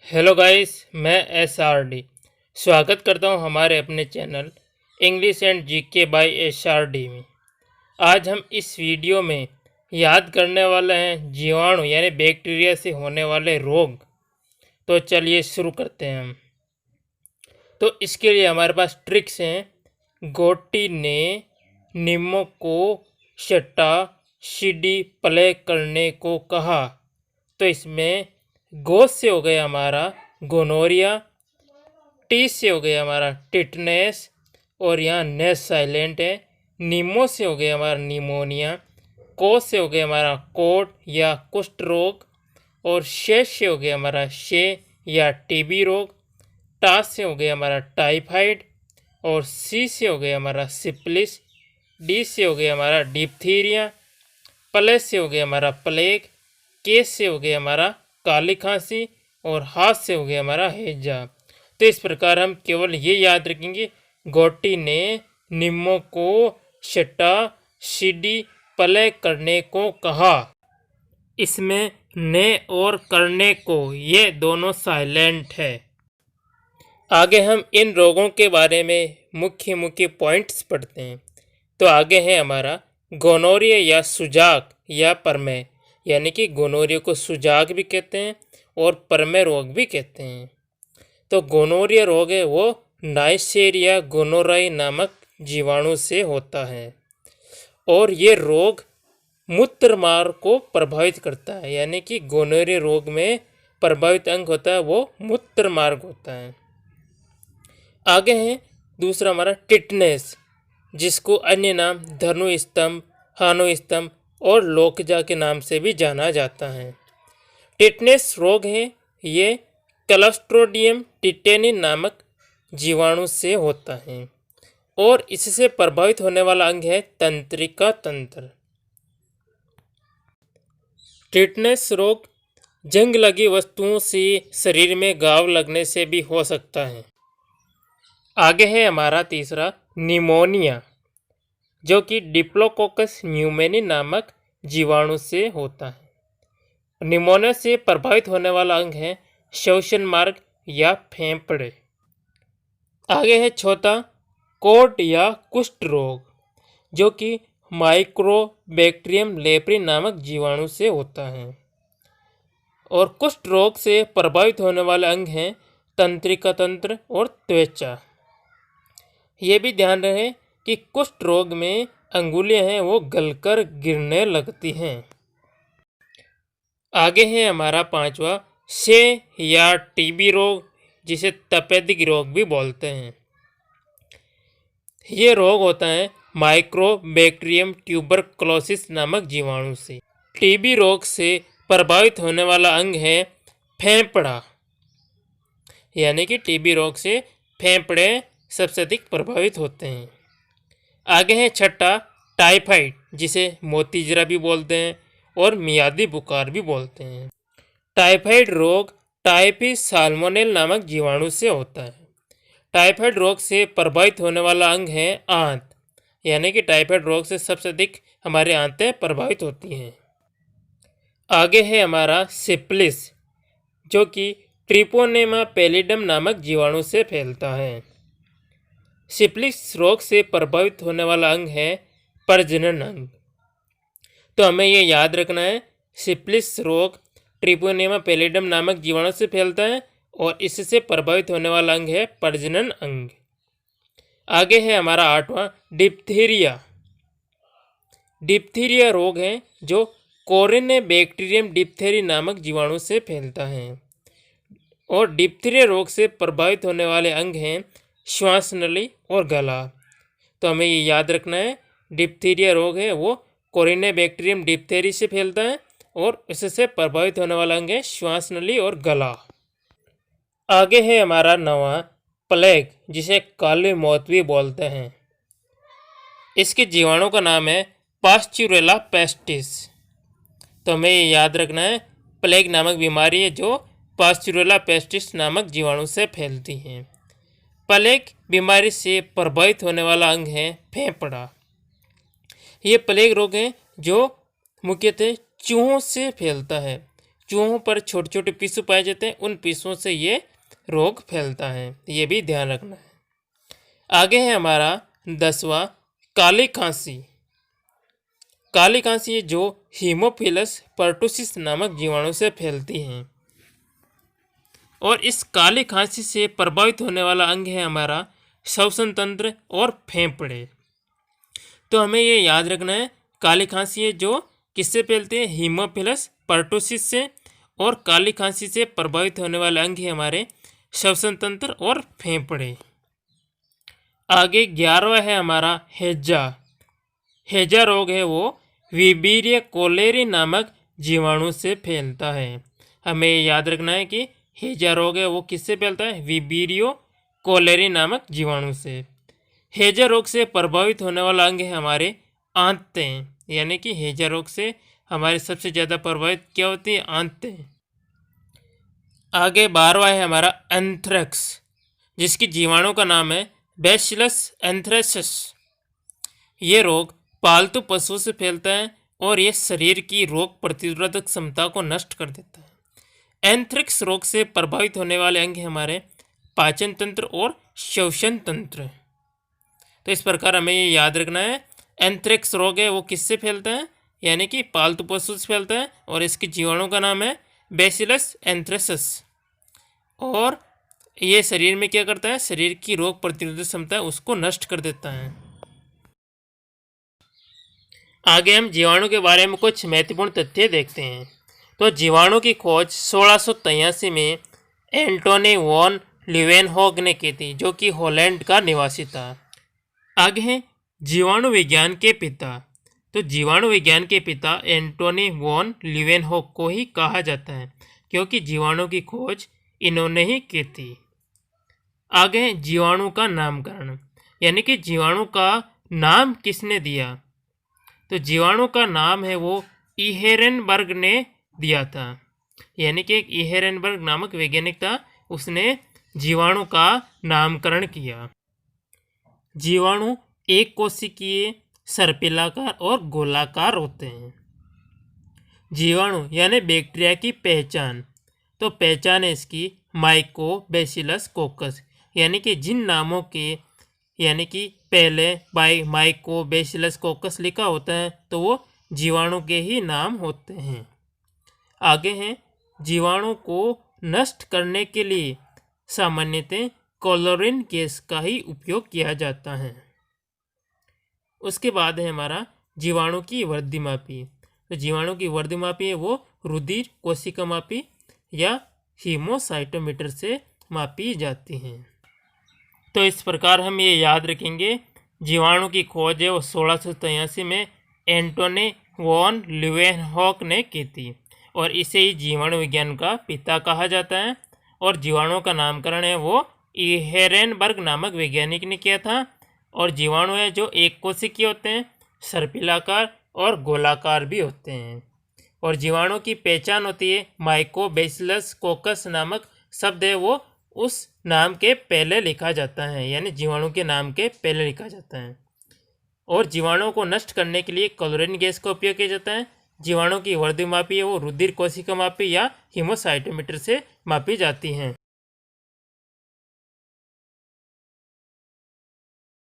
Hello guys, मैं SRD स्वागत करता हूं हमारे अपने channel English and GK by SRD में। आज हम इस वीडियो में याद करने वाले हैं जीवाणु यानी बैक्टीरिया से होने वाले रोग। तो चलिए शुरू करते हैं हम। तो इसके लिए हमारे पास ट्रिक्स हैं। गोटी ने निम्मों को शट्टा सीडी प्ले करने को कहा। तो इसमें गो से हो गया हमारा गोनोरिया, टी से हो गया हमारा टिटनेस और यहाँ नेस साइलेंट है। नीमो से हो गया हमारा निमोनिया, को से हो गया हमारा कोट या कुष्ठ रोग और शे से हो गया हमारा शे या टीबी रोग। टा से हो गया हमारा टाइफाइड और सी से हो गया हमारा सिप्लिस। डी से हो गया हमारा डिप्थीरिया। प्ले से हो गया हमारा प्लेग। के से हो गया हमारा काली खांसी और हाथ से हो गया हमारा हैजा। तो इस प्रकार हम केवल ये याद रखेंगे, गोटी ने निम्मों को शट्टा सीडी प्ले करने को कहा। इसमें ने और करने को ये दोनों साइलेंट है। आगे हम इन रोगों के बारे में मुख्य मुख्य पॉइंट्स पढ़ते हैं। तो आगे है हमारा गोनोरिया या सुजाक या परमेय, यानी कि गोनोरिया को सुजाक भी कहते हैं और परमेय रोग भी कहते हैं। तो गोनोरिया रोग है वो नाइसेरिया गोनोराई नामक जीवाणु से होता है और ये रोग मूत्र मार्ग को प्रभावित करता है, यानी कि गोनोरिया रोग में प्रभावित अंग होता है वो मूत्र मार्ग होता है। आगे है दूसरा हमारा टिटनेस, जिसको अन्य नाम धनु स्तंभ, हानो स्तंभ और लोकजा के नाम से भी जाना जाता है। टिटनेस रोग है ये क्लस्ट्रोडियम टिटेनी नामक जीवाणु से होता है और इससे प्रभावित होने वाला अंग है तंत्रिका तंत्र। टिटनेस रोग जंग लगी वस्तुओं से शरीर में घाव लगने से भी हो सकता है। आगे है हमारा तीसरा निमोनिया, जो कि डिप्लोकोकस न्यूमोनी नामक जीवाणु से होता है। निमोनिया से प्रभावित होने वाला अंग है श्वसन मार्ग या फेफड़े। आगे है चौथा कोट या कुष्ठ रोग, जो कि माइक्रोबैक्टीरियम लेप्री नामक जीवाणु से होता है और कुष्ठ रोग से प्रभावित होने वाले अंग हैं तंत्रिका तंत्र और त्वचा। ये भी ध्यान रहे कि कुष्ठ रोग में अंगुलियां हैं वो गलकर गिरने लगती हैं। आगे है हमारा पांचवा शे या टीबी रोग, जिसे तपेदिक रोग भी बोलते हैं। ये रोग होता है माइक्रोबैक्टीरियम ट्यूबरक्लोसिस नामक जीवाणु से। टीबी रोग से प्रभावित होने वाला अंग है फेफड़ा, यानी कि टीबी रोग से फेफड़े सबसे अधिक प्रभावित होते हैं। आगे है छठा टाइफाइड, जिसे मोतीजरा भी बोलते हैं और मियादी बुखार भी बोलते हैं। टाइफाइड रोग टाइफिस साल्मोनेल नामक जीवाणु से होता है। टाइफाइड रोग से प्रभावित होने वाला अंग है आंत, यानी कि टाइफाइड रोग से सबसे अधिक हमारे आंतें प्रभावित होती हैं। आगे है हमारा सिप्लिस, जो कि ट्रिपोनेमा पैलिडम नामक जीवाणु से फैलता है। सिप्लिस रोग से प्रभावित होने वाला अंग है प्रजनन अंग। तो हमें ये याद रखना है, सिप्लिस रोग ट्रिपोनेमा पैलिडम नामक जीवाणु से फैलता है और इससे प्रभावित होने वाला अंग है प्रजनन अंग। आगे है हमारा आठवां डिप्थीरिया। डिप्थीरिया रोग है जो कोरिनेबैक्टीरियम डिप्थेरी नामक जीवाणु से फैलता है और डिप्थीरिया रोग से प्रभावित होने वाले अंग हैं श्वास नली और गला। तो हमें ये याद रखना है, डिप्थीरिया रोग है वो कोरिनेबैक्टीरियम डिप्थेरी से फैलता है और इससे प्रभावित होने वाला अंग है श्वास नली और गला। आगे है हमारा नवा प्लेग, जिसे काली मौत भी बोलते हैं। इसके जीवाणु का नाम है पास्चुरेला पेस्टिस। तो हमें ये याद रखना है, प्लेग नामक बीमारी है जो पास्चुरेला पेस्टिस नामक जीवाणु से फैलती है। प्लेग बीमारी से प्रभावित होने वाला अंग है फेफड़ा। ये प्लेग रोग है जो मुख्यतः चूहों से फैलता है। चूहों पर छोटे छोटे पिस्सू पाए जाते हैं, उन पिस्सुओं से ये रोग फैलता है, ये भी ध्यान रखना है। आगे है हमारा 10वां काली खांसी। काली खांसी जो हीमोफिलस पर्टुसिस नामक जीवाणु से फैलती है, और इस काली खांसी से प्रभावित होने वाला अंग है हमारा श्वसन तंत्र और फेफड़े। तो हमें ये याद रखना है, काली खांसी है जो किससे फैलती है, हीमोफिलस पर्टुसिस से, और काली खांसी से प्रभावित होने वाला अंग है हमारे श्वसन तंत्र और फेफड़े। आगे 11वां है हमारा हैजा। हैजा रोग है वो विबेरिया कोलेरी नामक जीवाणु से फैलता है। हमें याद रखना है कि हैजा रोग है वो किससे फैलता है, विबेरियो कोलेरी नामक जीवाणु से। हैजा रोग से प्रभावित होने वाला अंग है हमारे आंतें, यानी कि हैजा रोग से हमारे सबसे ज़्यादा प्रभावित क्या होती है, आंतें। आगे 12वां है हमारा एंथ्रेक्स, जिसकी जीवाणु का नाम है बैसिलस एंथ्रेसिस। ये रोग पालतू पशुओं से फैलता है और ये शरीर की रोग प्रतिरोधक क्षमता को नष्ट कर देता है। एंथ्रेक्स रोग से प्रभावित होने वाले अंग हैं हमारे पाचन तंत्र और श्वसन तंत्र। तो इस प्रकार हमें ये याद रखना है, एंथ्रेक्स रोग है वो किससे फैलता है, यानी कि पालतू पशु से फैलता है, और इसके जीवाणु का नाम है बैसिलस एंथ्रेसिस। और ये शरीर में क्या करता है, शरीर की रोग प्रतिरोधक क्षमता उसको नष्ट कर देता है। आगे हम जीवाणु के बारे में कुछ महत्वपूर्ण तथ्य देखते हैं। तो जीवाणु की खोज 1683 में एंटोनी वॉन लीवेनहॉग ने की थी, जो कि हॉलैंड का निवासी था। आगे हैं जीवाणु विज्ञान के पिता। तो जीवाणु विज्ञान के पिता एंटोनी वॉन लीवेनहॉग को ही कहा जाता है, क्योंकि जीवाणु की खोज इन्होंने ही की थी। आगे है जीवाणु का नामकरण, यानी कि जीवाणु का नाम किसने दिया। तो जीवाणु का नाम है वो इहेरेनबर्ग ने दिया था, यानी कि एक इहेरेनबर्ग नामक वैज्ञानिक था, उसने जीवाणु का नामकरण किया। जीवाणु एक कोशिकीय, सर्पिलाकार और गोलाकार होते हैं। जीवाणु यानी बैक्टीरिया की पहचान, तो पहचान है इसकी माइकोबैसिलस कोकस, यानी कि जिन नामों के यानी कि पहले माइकोबैसिलस कोकस लिखा होता है तो वो जीवाणु के ही नाम होते हैं। आगे हैं जीवाणु को नष्ट करने के लिए सामान्यतः क्लोरीन गैस का ही उपयोग किया जाता है। उसके बाद है हमारा जीवाणु की वृद्धि मापी। तो जीवाणु की वृद्धि मापी है वो रुधिर कोशिका मापी या हीमोसाइटोमीटर से मापी जाती हैं। तो इस प्रकार हम ये याद रखेंगे, जीवाणु की खोज है वो 1683 में एंटोनी वॉन लीवेनहॉग ने की थी, और इसे ही जीवाणु विज्ञान का पिता कहा जाता है। और जीवाणु का नामकरण है वो इहेरेनबर्ग नामक वैज्ञानिक ने किया था। और जीवाणु है जो एक कोशिकीय होते हैं, सर्पिलाकार और गोलाकार भी होते हैं। और जीवाणु की पहचान होती है माइकोबैसिलस कोकस नामक शब्द है वो उस नाम के पहले लिखा जाता है, यानी जीवाणु के नाम के पहले लिखा जाता है। और जीवाणुओं को नष्ट करने के लिए क्लोरीन गैस का उपयोग किया जाता है। जीवाणु की वृद्धि मापी है वो रुधिर कोशिका मापी या हीमोसाइटोमीटर से मापी जाती हैं।